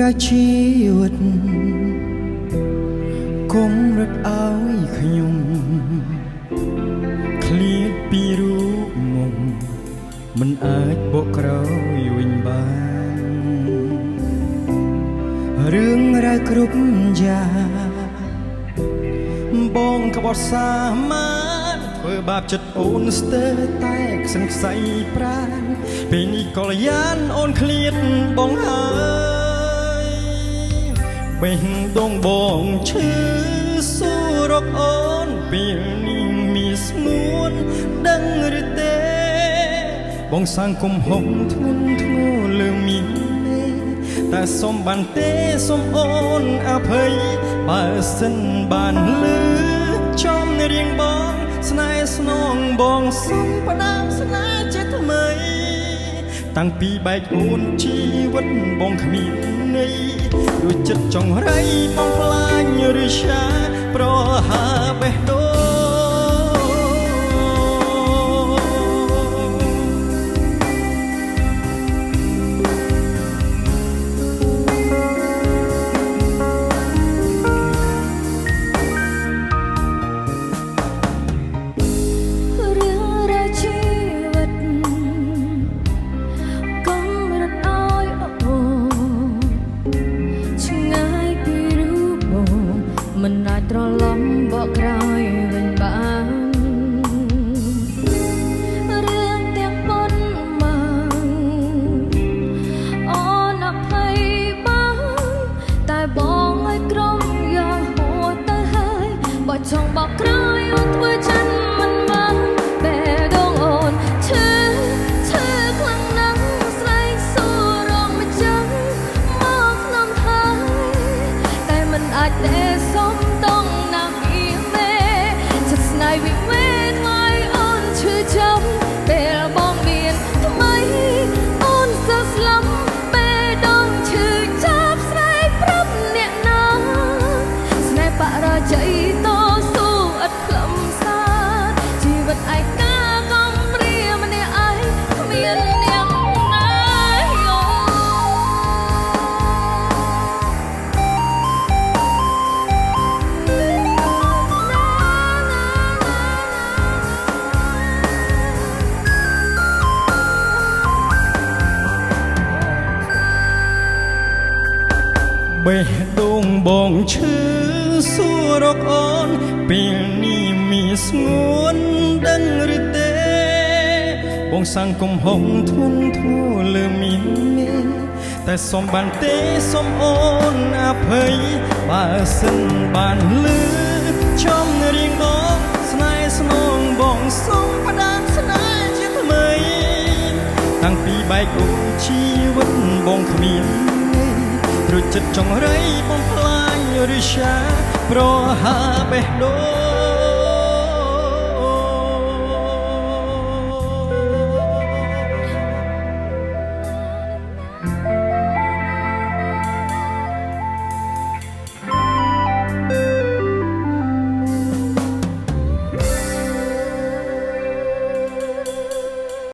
ราชีวิตគំរត់ឲ្យខ្ញុំឃ្លាតពីរូបមុខមិនអាចបកក្រោយវិញបានរឿងរ៉ាវគ្រប់យ៉ាងបងក្បត់សាមានធ្វើបាបចិត្តអូនស្ទើរតែសង្ស័យប្រាណពេលនេះកល្យានអូនឃ្លាតបងហើយបេះដូងបងឈឺសួររកអូនពេលនេះមានស្ងួនដឹងឬទេបងសាងគុំហុំធ្ងន់ធ្ងរលើមានតែសុំបានទេសុំអូនអភ័យបើសិនបានលឺចំរៀងបងស្នេហ៍ស្នងបងសុំផ្ដាំស្នេហ៍ជាថ្មីតាំងពីបែកអូនជីវិតបងគ្មានន័យដូចចិត្តចង្រៃបងខ្លាញ់ឬឆាប្រហាបេះដូងមិនអាចត្រឡប់បកក្រោយវិញបានរឿងទាំងប៉ុនមកអូនអភ័យបានតែបងឲ្យក្រុមយ៉ាងហួរទៅហើយបើចង់បកក្រោយអូនធ្វើចិនមិនបានបែដងអូនឈឺខ្លាំងណាស់ស្រែកសួររងមិនចឹងមកក្នុងហើយតែមិនអាចទេសុំតងណាស់ពីមេចិត្តស្នេហ៍វិវេថ្លៃអូនឈឺចាំពេលបងមានថ្មីអូនសើស្លាប់ពេលដងឈឺចាប់ស្រែកប្រាប់អ្នកណាស្នេហ៍បរាជ័យតស៊ូឥតខ្លឹមសារជីវិតឯកាកំព្រាម្នាក់ឯងគ្មានអ្នកណាបេះដូងបងឈឺសួររកអូនពេលនេះមានស្ងួនដឹងឬទេបងសាំងគុំហុំធ្ងន់ធ្ងរលើមាននេះតែសុំបានទេសុំអូនអភ័យបើសិនបានលឺចំរៀងបងស្នេហ៍ស្នងបងសុំផ្ដាំស្នេហ៍ជាថ្មីតាំងពីបែកអូនជីវិតបងគ្មានព្រោះចិត្តចង្រៃបំផ្លាញឬឆាប្រហាបេះដូង